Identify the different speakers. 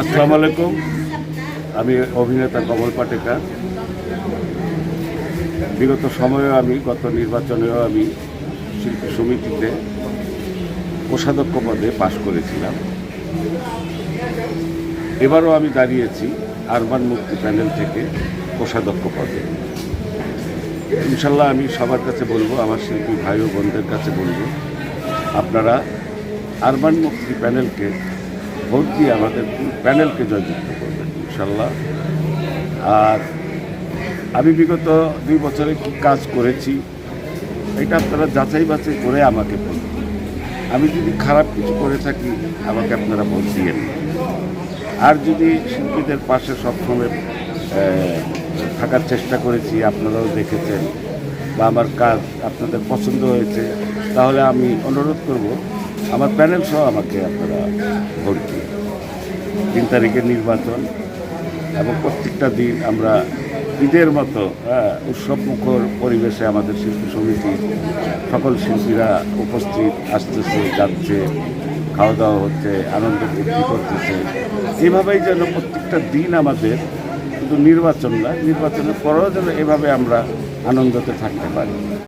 Speaker 1: আসসালামু আলাইকুম। আমি অভিনেতা কমল পাটেকার। বিগত সময়েও আমি গত নির্বাচনেও আমি শিল্পী সমিতিতে কোষাধ্যক্ষ পদে পাশ করেছিলাম। এবারও আমি দাঁড়িয়েছি আরবান মুক্তি প্যানেল থেকে কোষাধ্যক্ষ পদে। ইনশাল্লাহ আমি সবার কাছে বলবো, আমার শিল্পী ভাই ও বোনদের কাছে বলবো, আপনারা আরবান মুক্তি প্যানেলকে ভোট দিয়ে আমাদের প্যানেলকে জয়যুক্ত করবেন ইনশাল্লাহ। আর আমি বিগত 2 বছরে কী কাজ করেছি এটা আপনারা যাচাই বাছাই করে আমাকে বলুন। আমি যদি খারাপ কিছু করে থাকি আমাকে আপনারা ভোট দিয়েন। আর যদি শিল্পীদের পাশে সবসময় থাকার চেষ্টা করেছি, আপনারাও দেখেছেন, বা আমার কাজ আপনাদের পছন্দ হয়েছে, তাহলে আমি অনুরোধ করব আমার প্যানেল সহ আমাকে আপনারা ভোট দিন। 3 তারিখের নির্বাচন এবং প্রত্যেকটা দিন আমরা ঈদের মতো উৎসবমুখর পরিবেশে আমাদের শিল্পী সমিতির সকল শিল্পীরা উপস্থিত, আসতেছে, যাচ্ছে, খাওয়া দাওয়া হচ্ছে, আনন্দ ফুর্তি করতেছে। এভাবেই যেন প্রত্যেকটা দিন আমাদের, শুধু নির্বাচন না, নির্বাচনের পরেও যেন এভাবে আমরা আনন্দতে থাকতে পারি।